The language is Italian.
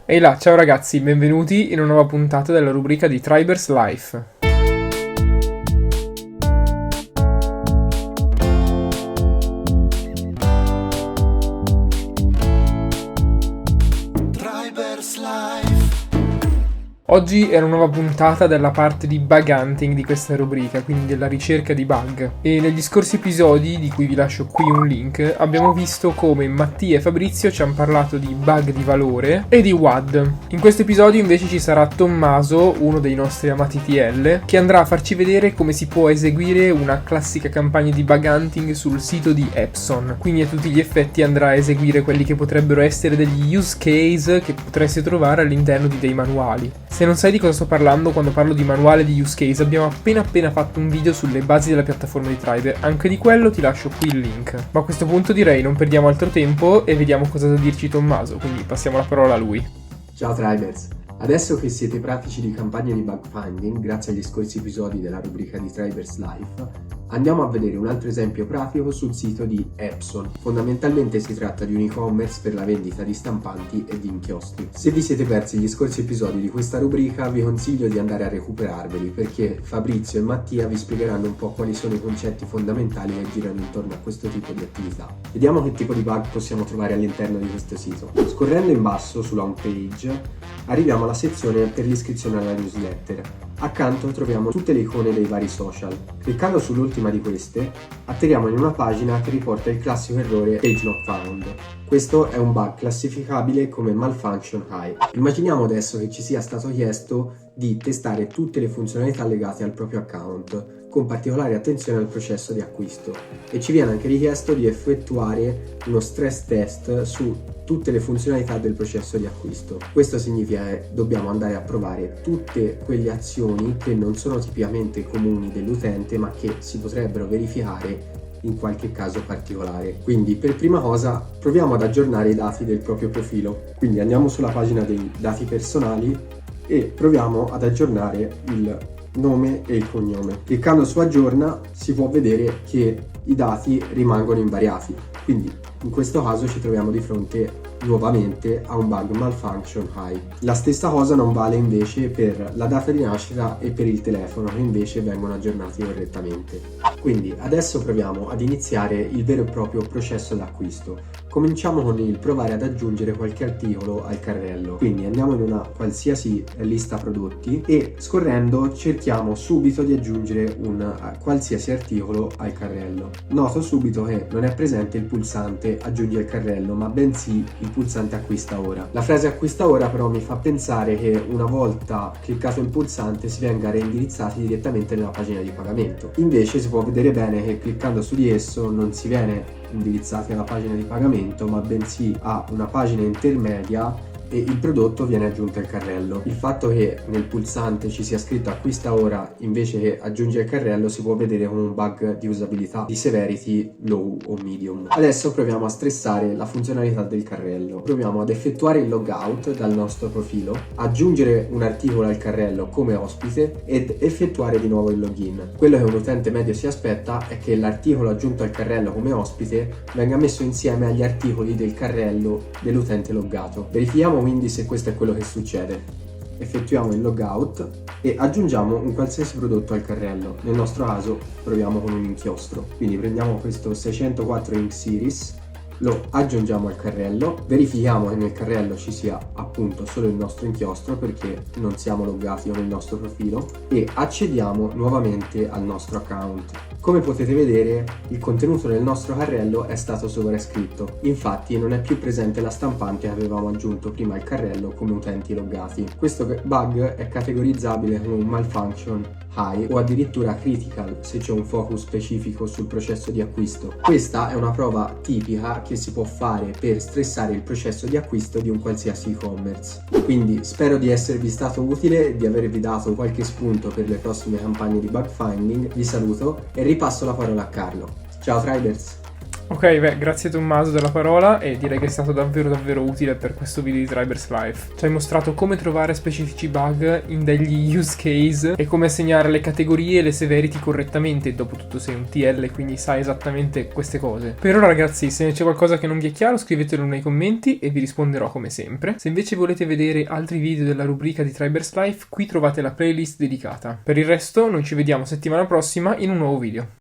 Ehi là, ciao ragazzi, benvenuti in una nuova puntata della rubrica di Tribers Life. Oggi è una nuova puntata della parte di bug hunting di questa rubrica, quindi della ricerca di bug. E negli scorsi episodi, di cui vi lascio qui un link, abbiamo visto come Mattia e Fabrizio ci hanno parlato di bug di valore e di WAD. In questo episodio invece ci sarà Tommaso, uno dei nostri amati TL, che andrà a farci vedere come si può eseguire una classica campagna di bug hunting sul sito di Epson. Quindi a tutti gli effetti andrà a eseguire quelli che potrebbero essere degli use case che potreste trovare all'interno di dei manuali. Se non sai di cosa sto parlando quando parlo di manuale di use case, abbiamo appena fatto un video sulle basi della piattaforma di Tribe, anche di quello ti lascio qui il link. Ma a questo punto direi non perdiamo altro tempo e vediamo cosa ha da dirci Tommaso, quindi passiamo la parola a lui. Ciao Tribers, adesso che siete pratici di campagne di bug finding, grazie agli scorsi episodi della rubrica di Tribers Life, andiamo a vedere un altro esempio pratico sul sito di Epson. Fondamentalmente si tratta di un e-commerce per la vendita di stampanti e di inchiostri. Se vi siete persi gli scorsi episodi di questa rubrica, vi consiglio di andare a recuperarveli, perché Fabrizio e Mattia vi spiegheranno un po' quali sono i concetti fondamentali che girano intorno a questo tipo di attività. Vediamo che tipo di bug possiamo trovare all'interno di questo sito. Scorrendo in basso sulla home page, arriviamo alla sezione per l'iscrizione alla newsletter. Accanto troviamo tutte le icone dei vari social. Cliccando sull'ultima di queste, atterriamo in una pagina che riporta il classico errore page not found. Questo è un bug classificabile come malfunction high. Immaginiamo adesso che ci sia stato chiesto di testare tutte le funzionalità legate al proprio account, con particolare attenzione al processo di acquisto, e ci viene anche richiesto di effettuare uno stress test su tutte le funzionalità del processo di acquisto. Questo significa che dobbiamo andare a provare tutte quelle azioni che non sono tipicamente comuni dell'utente, ma che si potrebbero verificare in qualche caso particolare. Quindi per prima cosa proviamo ad aggiornare i dati del proprio profilo. Quindi andiamo sulla pagina dei dati personali e proviamo ad aggiornare il nome e il cognome. Cliccando su aggiorna si può vedere che i dati rimangono invariati, quindi in questo caso ci troviamo di fronte nuovamente a un bug malfunction high. La stessa cosa non vale invece per la data di nascita e per il telefono, che invece vengono aggiornati correttamente. Quindi adesso proviamo ad iniziare il vero e proprio processo d'acquisto. Cominciamo con il provare ad aggiungere qualche articolo al carrello. Quindi andiamo in una qualsiasi lista prodotti e scorrendo cerchiamo subito di aggiungere un qualsiasi articolo al carrello. Noto subito che non è presente il pulsante aggiungi al carrello, ma bensì il pulsante acquista ora. La frase acquista ora però mi fa pensare che una volta cliccato il pulsante si venga reindirizzati direttamente nella pagina di pagamento. Invece si può vedere bene che cliccando su di esso non si viene indirizzati alla pagina di pagamento, ma bensì a una pagina intermedia e il prodotto viene aggiunto al carrello. Il fatto che nel pulsante ci sia scritto acquista ora invece che aggiungi al carrello si può vedere come un bug di usabilità di severity low o medium. Adesso proviamo a stressare la funzionalità del carrello. Proviamo ad effettuare il logout dal nostro profilo, aggiungere un articolo al carrello come ospite ed effettuare di nuovo il login. Quello che un utente medio si aspetta è che l'articolo aggiunto al carrello come ospite venga messo insieme agli articoli del carrello dell'utente loggato. Verifichiamo quindi se questo è quello che succede. Effettuiamo il logout e aggiungiamo un qualsiasi prodotto al carrello. Nel nostro caso proviamo con un inchiostro. Quindi prendiamo questo 604 Ink Series, lo aggiungiamo al carrello, verifichiamo che nel carrello ci sia appunto solo il nostro inchiostro perché non siamo loggati nel nostro profilo, e accediamo nuovamente al nostro account. Come potete vedere, il contenuto del nostro carrello è stato sovrascritto, infatti non è più presente la stampante che avevamo aggiunto prima al carrello come utenti loggati. Questo bug è categorizzabile come un malfunction high o addirittura critical se c'è un focus specifico sul processo di acquisto. Questa è una prova tipica che si può fare per stressare il processo di acquisto di un qualsiasi e-commerce. Quindi spero di esservi stato utile e di avervi dato qualche spunto per le prossime campagne di bug finding. Vi saluto e ripasso la parola a Carlo. Ciao Tribers! Ok, beh, grazie Tommaso della parola e direi che è stato davvero utile per questo video di Tribers Life. Ci hai mostrato come trovare specifici bug in degli use case e come assegnare le categorie e le severity correttamente. Dopotutto sei un TL, quindi sai esattamente queste cose. Per ora ragazzi, se c'è qualcosa che non vi è chiaro scrivetelo nei commenti e vi risponderò come sempre. Se invece volete vedere altri video della rubrica di Tribers Life, qui trovate la playlist dedicata. Per il resto noi ci vediamo settimana prossima in un nuovo video.